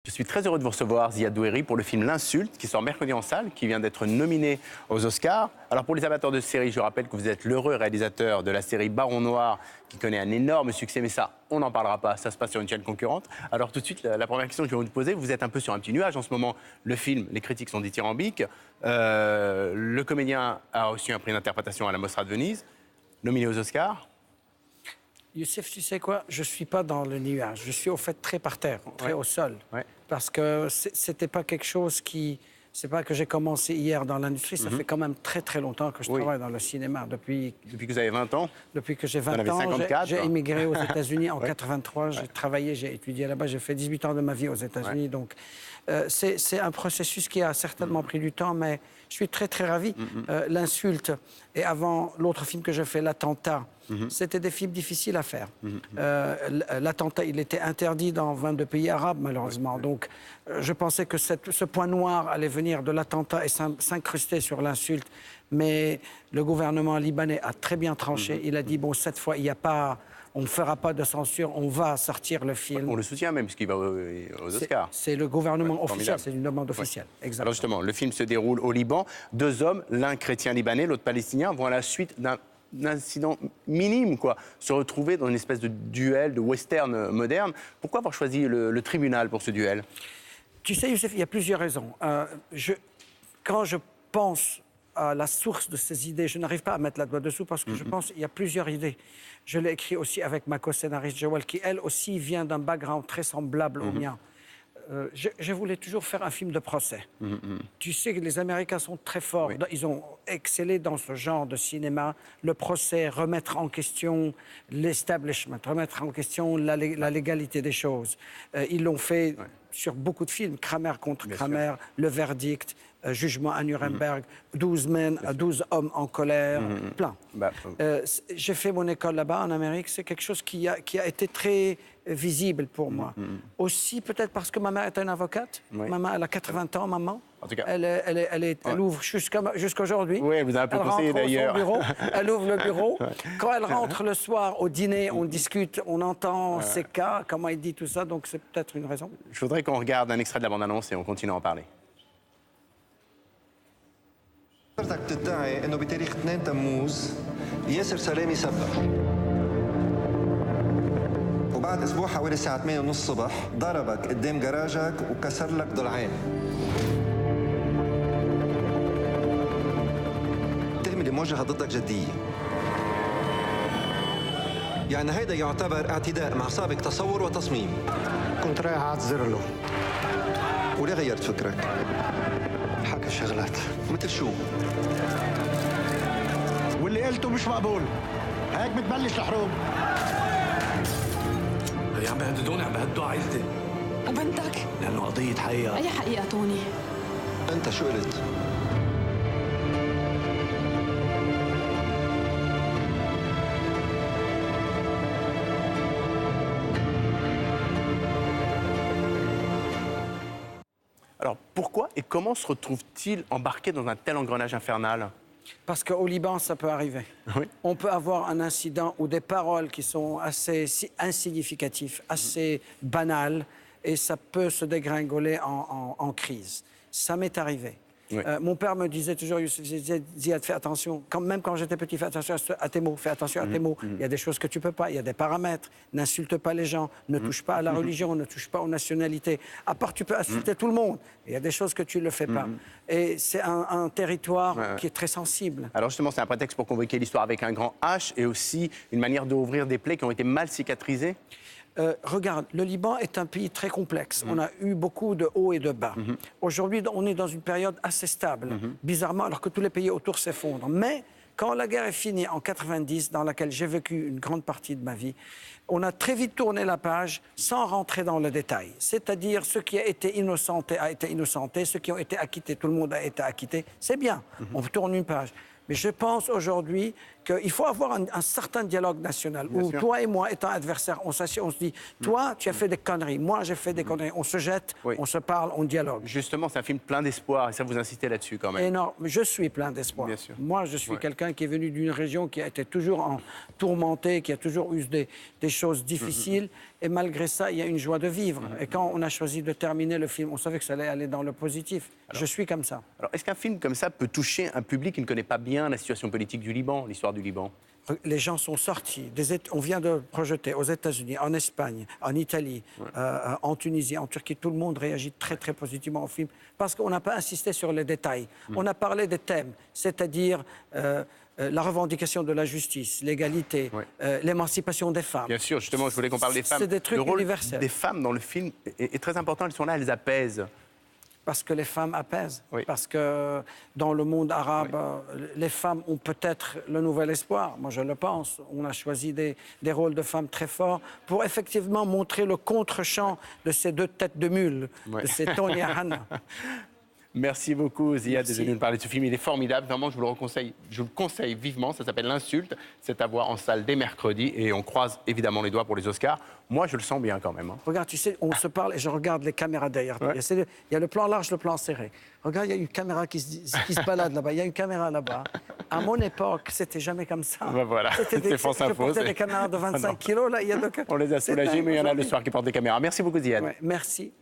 Je suis très heureux de vous recevoir, Ziad Doueri, pour le film L'Insulte, qui sort mercredi en salle, qui vient d'être nominé aux Oscars. Alors pour les amateurs de séries, je rappelle que vous êtes l'heureux réalisateur de la série Baron Noir, qui connaît un énorme succès, mais ça, on n'en parlera pas, ça se passe sur une chaîne concurrente. Alors tout de suite, la première question que je vais vous poser, vous êtes un peu sur un petit nuage en ce moment. Le film, les critiques sont dithyrambiques. Le comédien a reçu un prix d'interprétation à la Mostra de Venise, nominé aux Oscars. Youssef, tu sais quoi? Je ne suis pas dans le nuage. Je suis au fait très par terre, très au sol. Ouais. Parce que c'était pas quelque chose qui... C'est pas que j'ai commencé hier dans l'industrie. Ça fait quand même très, très longtemps que je travaille dans le cinéma. Depuis que vous avez 20 ans. Depuis que j'ai 20 avez ans, 54, j'ai immigré aux États-Unis en 83. J'ai Ouais. travaillé, j'ai étudié là-bas. J'ai fait 18 ans de ma vie aux États-Unis. Ouais. Donc, c'est un processus qui a certainement pris du temps, mais je suis très, très ravi. L'Insulte et avant l'autre film que j'ai fait, L'Attentat, c'était des films difficiles à faire. L'attentat, il était interdit dans 22 pays arabes, malheureusement. Donc, je pensais que ce point noir allait venir de l'attentat et s'incruster sur l'insulte. Mais le gouvernement libanais a très bien tranché. Il a dit, bon, cette fois, il n'y a pas... On ne fera pas de censure, on va sortir le film. On le soutient même, puisqu'il va aux Oscars. C'est le gouvernement officiel, formidable. c'est une demande officielle. Exactement. Alors justement, le film se déroule au Liban. Deux hommes, l'un chrétien libanais, l'autre palestinien, vont à la suite d'un incident minime, quoi, se retrouver dans une espèce de duel, de western moderne. Pourquoi avoir choisi le tribunal pour ce duel? Tu sais, Youssef, il y a plusieurs raisons. Quand je pense à la source de ces idées, je n'arrive pas à mettre la doigt dessous parce que je pense qu'il y a plusieurs idées. Je l'ai écrit aussi avec ma co-scénariste Jawal, qui elle aussi vient d'un background très semblable au mien. Je voulais toujours faire un film de procès. Tu sais que les Américains sont très forts. Oui. Ils ont excellé dans ce genre de cinéma. Le procès, remettre en question l'establishment, remettre en question la légalité des choses. Ils l'ont fait sur beaucoup de films. Kramer contre Kramer, Le Verdict, Jugement à Nuremberg, 12 men, 12 hommes en colère, plein. J'ai fait mon école là-bas en Amérique. C'est quelque chose qui a été très visible pour moi. Aussi peut-être parce que ma mère est une avocate. Maman, elle a 80 ans, maman. En tout cas. Elle ouvre jusqu'à aujourd'hui. Oui, elle vous a un peu conseillé d'ailleurs. Elle ouvre le bureau. Quand elle rentre le soir au dîner, on discute, on entend ses cas, comment il dit tout ça. Donc c'est peut-être une raison. Je voudrais qu'on regarde un extrait de la bande-annonce et on continue à en parler. حضرتك بتدعي انه بتاريخ 2 تموز ياسر سلامي سبق وبعد اسبوع حوالي الساعه 8:30 الصبح ضربك قدام جراجك وكسر لك ضلعين. التهمه اللي موجهه ضدك جديه. يعني هيدا يعتبر اعتداء مع سابق تصور وتصميم. كنت رايح اعتذر له. وليه غيرت فكرك؟ حكى شغلات مثل شو؟ واللي قلته مش مقبول. هيك بتبلش الحروب. عم بيهددوني، عم بيهددوا عائلتي. وبنتك؟ لأنه قضية حقيقة. أي حقيقة توني؟ انت شو قلت؟ Alors pourquoi et comment se retrouve-t-il embarqué dans un tel engrenage infernal? Parce qu'au Liban, ça peut arriver. Oui. On peut avoir un incident ou des paroles qui sont assez insignificatives, assez banales, et ça peut se dégringoler en crise. Ça m'est arrivé. Oui. Mon père me disait toujours, Youssef Ziad, fais attention. Même quand j'étais petit, fais attention à tes mots, fais attention à tes mots. Il y a des choses que tu peux pas, il y a des paramètres. N'insulte pas les gens, ne touche pas à la religion, ne touche pas aux nationalités. À part, tu peux insulter tout le monde. Il y a des choses que tu ne le fais pas. Et c'est un territoire qui est très sensible. Alors justement, c'est un prétexte pour convoquer l'histoire avec un grand H et aussi une manière d'ouvrir des plaies qui ont été mal cicatrisées. Regarde, le Liban est un pays très complexe. On a eu beaucoup de hauts et de bas. Aujourd'hui, on est dans une période assez stable, bizarrement, alors que tous les pays autour s'effondrent. Mais quand la guerre est finie en 90, dans laquelle j'ai vécu une grande partie de ma vie, on a très vite tourné la page sans rentrer dans le détail. C'est-à-dire, ce qui a été innocenté a été innocenté, ceux qui ont été acquittés, tout le monde a été acquitté. C'est bien, on tourne une page. Mais je pense aujourd'hui qu'il faut avoir un certain dialogue national où sûr. toi et moi, étant adversaires, on s'assied, on se dit, toi, tu as fait des conneries, moi, j'ai fait des conneries. On se jette, Oui. on se parle, on dialogue. Justement, c'est un film plein d'espoir, et ça vous insistez là-dessus quand même. Énorme. Je suis plein d'espoir. Bien sûr. Moi, je suis Ouais. quelqu'un qui est venu d'une région qui a été toujours tourmentée, qui a toujours eu des choses difficiles. Et malgré ça, il y a une joie de vivre. Et quand on a choisi de terminer le film, on savait que ça allait aller dans le positif. Je suis comme ça. Alors, est-ce qu'un film comme ça peut toucher un public qui ne connaît pas bien la situation politique du Liban, l'histoire du Liban? Les gens sont sortis. On vient de projeter aux États-Unis, en Espagne, en Italie, en Tunisie, en Turquie. Tout le monde réagit très, très positivement au film parce qu'on n'a pas insisté sur les détails. On a parlé des thèmes, c'est-à-dire la revendication de la justice, l'égalité, l'émancipation des femmes. Bien sûr, justement, je voulais qu'on parle des femmes. C'est des trucs le rôle universels. des femmes dans le film est très important. Elles sont là, elles apaisent. Parce que les femmes apaisent. Oui. Parce que dans le monde arabe, les femmes ont peut-être le nouvel espoir. Moi, je le pense. On a choisi des rôles de femmes très forts pour effectivement montrer le contre-champ de ces deux têtes de mule, de ces Tony et Hannah. Merci beaucoup, Ziad, Merci. de nous parler de ce film. Il est formidable. Vraiment, je vous le conseille vivement. Ça s'appelle L'Insulte. C'est à voir en salle dès mercredi. Et on croise évidemment les doigts pour les Oscars. Moi, je le sens bien quand même. Hein. Regarde, tu sais, on se parle et je regarde les caméras derrière. Ouais. Il y a le plan large, le plan serré. Regarde, il y a une caméra qui se balade là-bas. Il y a une caméra là-bas. À mon époque, c'était jamais comme ça. Ben voilà, c'est France Je Info, portais c'est- des caméras de Ah non. 25 kilos. Là, il y a On les a soulagés, mais il y en a le aujourd'hui. soir qui portent des caméras. Merci beaucoup, Ziad. Ouais, merci.